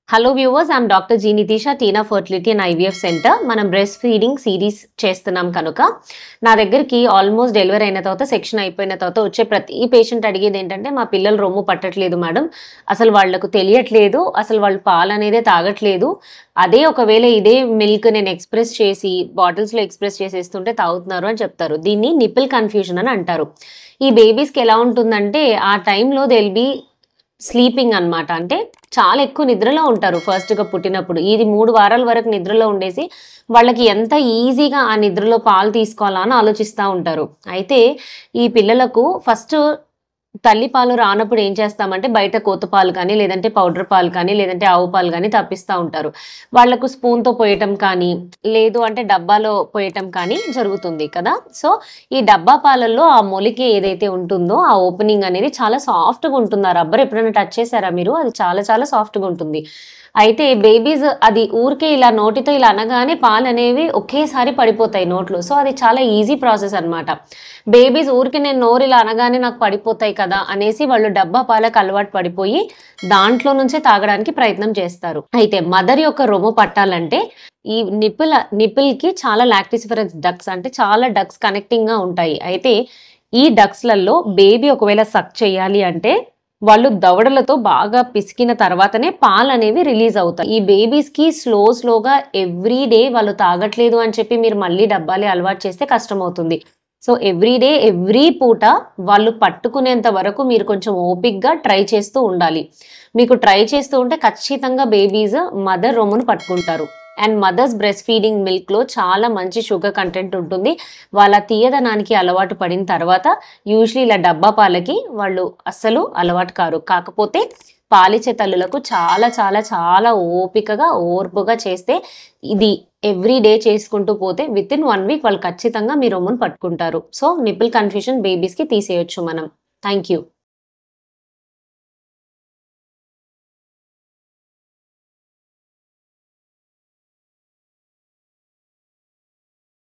Hello viewers, I am doctor G Nitisha, Teena fertility and IVF centre. మనం breast feeding series చేస్తున్నాం కనుక నా దగ్గరికి ఆల్మోస్ట్ డెలివరీ అయిన తర్వాత, సెక్షన్ అయిపోయిన తర్వాత వచ్చే ప్రతి పేషెంట్ అడిగేది ఏంటంటే, మా పిల్లలు రొమ్ము పట్టట్లేదు మేడం, అసలు వాళ్ళకు తెలియట్లేదు, అసలు వాళ్ళు పాలు అనేదే తాగట్లేదు, అదే ఒకవేళ ఇదే మిల్క్ నేను ఎక్స్ప్రెస్ చేసి బాటిల్స్లో ఎక్స్ప్రెస్ చేసేస్తుంటే తాగుతున్నారు అని చెప్తారు. దీన్ని నిపిల్ కన్ఫ్యూజన్ అని అంటారు. ఈ బేబీస్కి ఎలా ఉంటుందంటే, ఆ టైంలో దిల్ బీ స్లీపింగ్ అనమాట. అంటే చాలా ఎక్కువ నిద్రలో ఉంటారు ఫస్ట్‌గా పుట్టినప్పుడు. ఇది 3 వారాల వరకు నిద్రలో ఉండేసి వాళ్ళకి ఎంత ఈజీగా ఆ నిద్రలో పాలు తీసుకోవాలా అని ఆలోచిస్తా ఉంటారు. అయితే ఈ పిల్లలకు ఫస్ట్ తల్లి పాలు రానప్పుడు ఏం చేస్తామంటే, బయట కోత పాలు కానీ, లేదంటే పౌడర్ పాలు కానీ, లేదంటే ఆవు పాలు కానీ తప్పిస్తా ఉంటారు. వాళ్ళకు స్పూన్‌తో పోయటం కానీ, లేదు అంటే డబ్బాలో పోయటం కానీ జరుగుతుంది కదా! సో, ఈ డబ్బా పాలల్లో ఆ మొలిక ఏదైతే ఉంటుందో, ఆ ఓపెనింగ్ అనేది చాలా సాఫ్ట్‌గా ఉంటుంది. ఆ రబ్బర్ ఎప్పుడైనా టచ్ చేసారా మీరు? అది చాలా చాలా సాఫ్ట్‌గా ఉంటుంది. అయితే బేబీస్ అది ఊరికే ఇలా నోటితో ఇలా అనగానే పాలనేవి ఒకేసారి పడిపోతాయి నోట్లో. సో, అది చాలా ఈజీ ప్రాసెస్ అనమాట. బేబీస్ ఊరికే నేను నోరు ఇలా అనగానే నాకు పడిపోతాయి కదా అనేసి వాళ్ళు డబ్బా పాలకు అలవాటు పడిపోయి దాంట్లో నుంచే తాగడానికి ప్రయత్నం చేస్తారు. అయితే మదర్ యొక్క రొమ్ము పట్టాలంటే ఈ నిపిల్‌కి చాలా లాక్టిసిఫరస్ డక్ట్స్, అంటే చాలా డక్ట్స్ కనెక్టింగ్‌గా ఉంటాయి. అయితే ఈ డక్ట్స్‌లలో బేబీ ఒకవేళ సక్ చేయాలి అంటే వాళ్ళు దవడలతో బాగా పిసికిన తర్వాతనే పాలనేవి రిలీజ్ అవుతాయి. ఈ బేబీస్‌కి స్లోగా ఎవ్రీ డే వాళ్ళు తాగట్లేదు అని చెప్పి మీరు మళ్ళీ డబ్బాలే అలవాటు చేస్తే కష్టమవుతుంది. సో, ఎవ్రీ డే, ఎవ్రీ పూట వాళ్ళు పట్టుకునేంత వరకు మీరు కొంచెం ఓపికగా ట్రై చేస్తూ ఉండాలి. మీకు ట్రై చేస్తూ ఉంటే ఖచ్చితంగా బేబీస్ మదర్ రొమ్మును పట్టుకుంటారు. అండ్ మదర్స్ బ్రెస్ట్ ఫీడింగ్ మిల్క్‌లో చాలా మంచి షుగర్ కంటెంట్ ఉంటుంది. వాళ్ళ తీయదనానికి అలవాటు పడిన తర్వాత యూజువల్లీ ఇలా డబ్బా పాలకి వాళ్ళు అస్సలు అలవాటు కారు. కాకపోతే పాలిచ్చే తల్లులకు చాలా చాలా చాలా ఓపికగా, ఓర్పుగా చేస్తే, ఇది ఎవ్రీ డే చేసుకుంటూ పోతే వితిన్ 1 వీక్ వాళ్ళు ఖచ్చితంగా మీ రొమ్మును పట్టుకుంటారు. సో, నిపిల్ కన్ఫ్యూజన్ బేబీస్‌కి తీసేయొచ్చు మనం. Thank you.